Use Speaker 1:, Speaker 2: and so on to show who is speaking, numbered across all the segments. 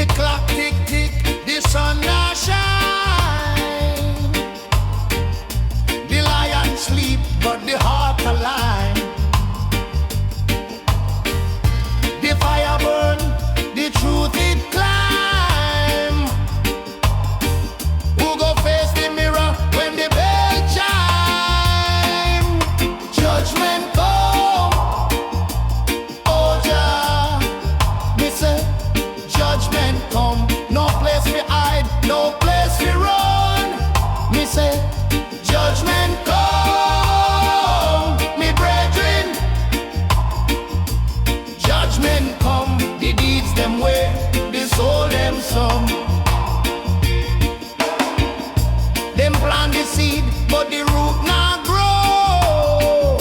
Speaker 1: clock tick tick, the sun now shine. The lion sleep, but the heart alive. The fire burn, the truth it climb. Who go face the mirror when the bell chime? Judgment come, oh Jah. Me say, judgment come. No place we hide, no place we run. Me say, judgment come, me brethren. Judgment come, the deeds them way, the soul them some. Them plant the seed, but the root not grow.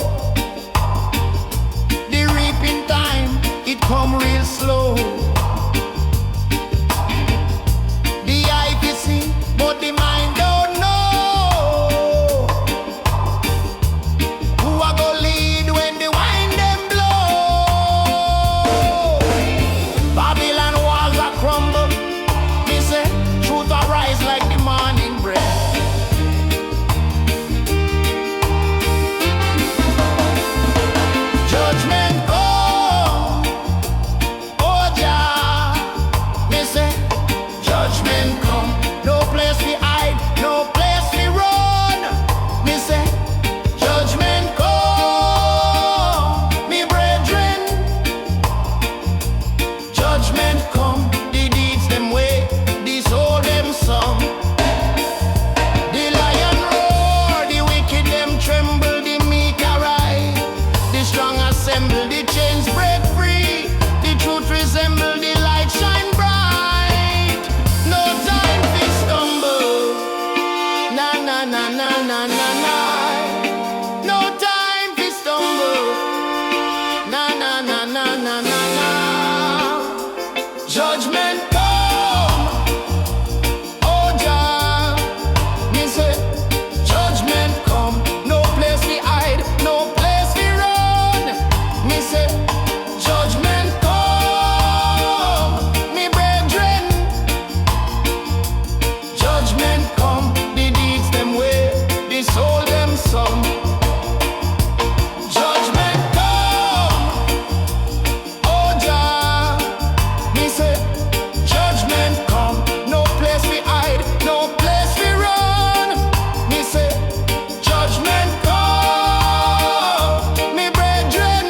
Speaker 1: The reaping time, it come real slow. The eye can see, but the mind don't know. Who a go lead when the wind them blow? Babylon walls a crumble. Me say, truth a rise like the morning bread. Judgment come, oh Jah. Me say, judgment come. No place we hide, no place we run. Me say, judgment come, me brethren. Judgment come, the deeds them way, the soul them some. The lion roar, the wicked them tremble, the meek arise. The strong assemble, the chains break free. The truth resemble, the light shine bright. No time to stumble. Na na na na na na na. No time to stumble. Na na na na na na na. Judgment come, oh Jah. Me say, judgment come. No place we hide, no place we run. Me say, judgment come, me brethren. Judgment come, the deeds them way, the soul them some. Judgment come, oh Jah. Me say, judgment come. No place we hide, no place we run. Me say, judgment come, me brethren.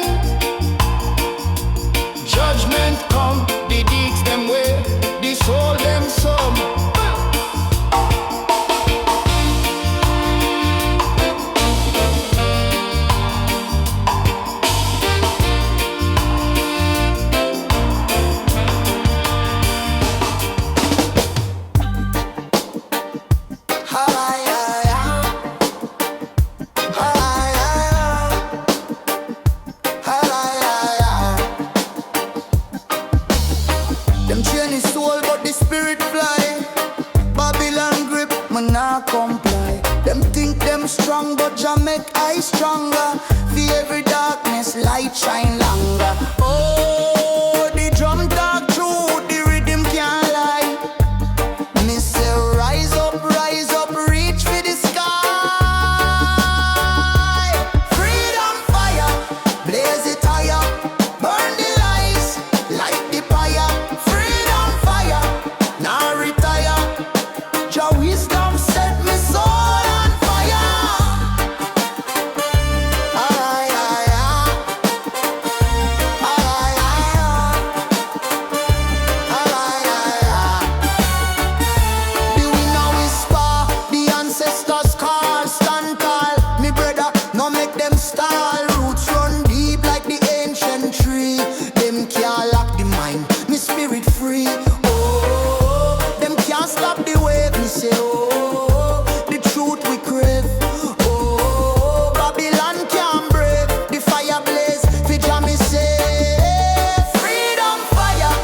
Speaker 1: Judgment come, the deeds them way, the soul them some. Them chain is soul, but the spirit fly. Babylon grip, man not comply. Them think them strong, but Jah make I stronger. For every darkness, light shine longer. Oh, the drum talk true, the rhythm can't lie. Me say rise up, reach for the sky. Freedom fire, blaze it higher, burn the lies, light the fire. Freedom fire, now retire. Jah wisdom set me soul on fire. Ay, ay, ay. Ay, ay, ay. Ay, ay, ay. The winner whisper, the ancestors call, stand tall. Me brother, no make them stall. Roots run deep like the ancient tree. Them can't lock the mind, me spirit free. Oh, them can't stop the wave. Me say, oh, the truth we crave. Oh, Babylon can't brave the fire blaze. For Jah me say, freedom fire,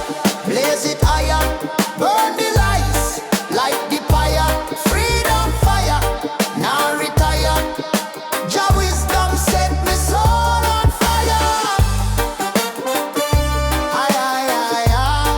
Speaker 1: blaze it higher, burn the lights, light the fire. Freedom fire, now retire. Jah wisdom set me soul on fire. Ay, ay, ay, ay.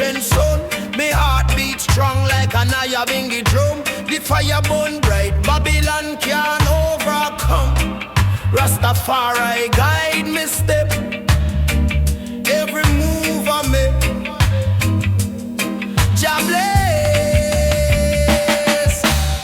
Speaker 1: ancient sun. Me heart beats strong like an Ayabingi drum. The fire burn bright, Babylon can't overcome. Rastafari guide me step, every move I make. Jah bless.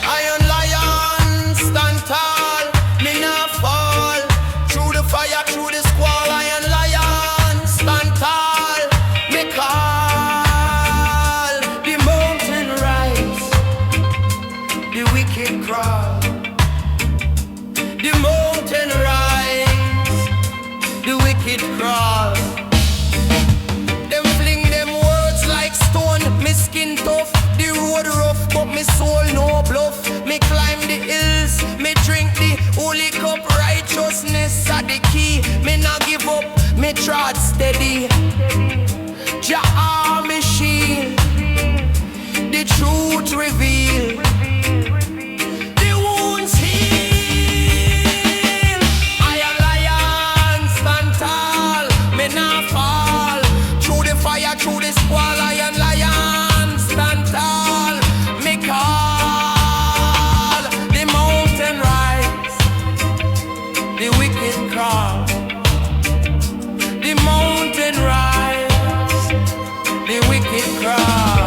Speaker 1: Iron lion stand tall, me not fall. Through the fire, through the squall, iron lion stand tall. Me call the mountain rise, the wicked crawl. The mountain rise, the wicked crawl. Them fling them words like stone. Me skin tough, the road rough, but me soul no bluff. Me climb the hills, me drink the holy cup. Righteousness are the key. Me not give up, me trod steady. Jah are me shield, the truth reveal. The wounds heal. Iron lion stand tall, me not fall. Through the fire, through the squall, iron lion stand tall. Me call the mountain rise, the wicked crawl. The mountain rise, the wicked crawl.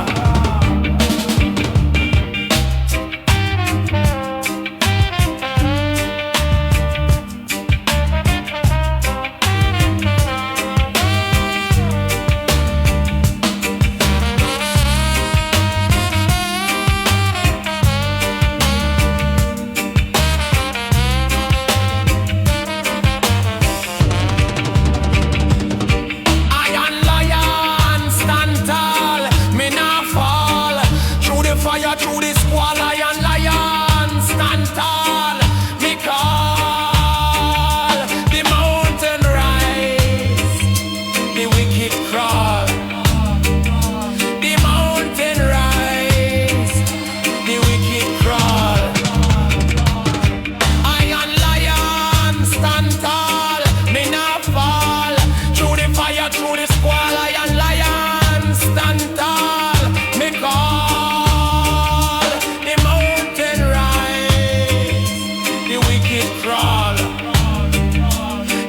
Speaker 1: Iron lion stand tall, me not fall. Through the fire, through the squall, iron lion stand tall. Me call the mountain rise, the wicked crawl. The mountain rise, the wicked crawl. Iron lion stand tall, me not fall. Through the fire, through the squall, iron lion stand tall. Me call the mountain rise, the wicked crawl.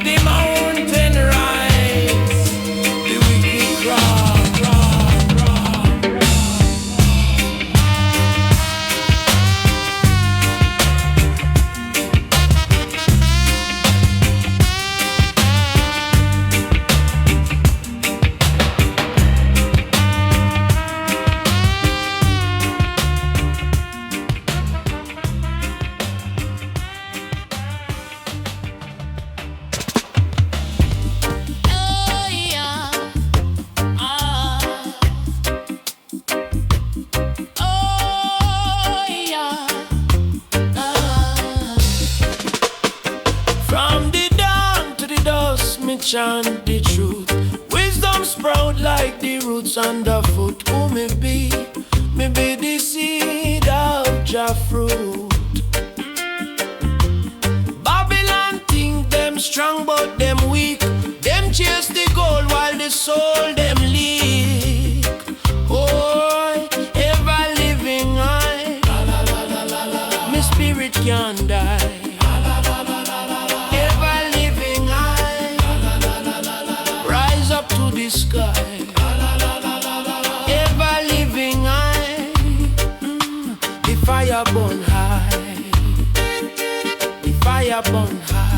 Speaker 1: The mountain rise, the wicked crawl.
Speaker 2: Oh yeah, oh yeah,
Speaker 3: From the dawn to the dusk, me chant the truth. Wisdom sprout like the roots underfoot. Who me be? Me be the seed of Jah fruit. Babylon think them strong, but them weak. Them chase the gold while the soul them leak. Oh, ever living I, me spirit can't die. Ever living I, rise up to the sky. Ever living I, the fire burn high. The fire burn high.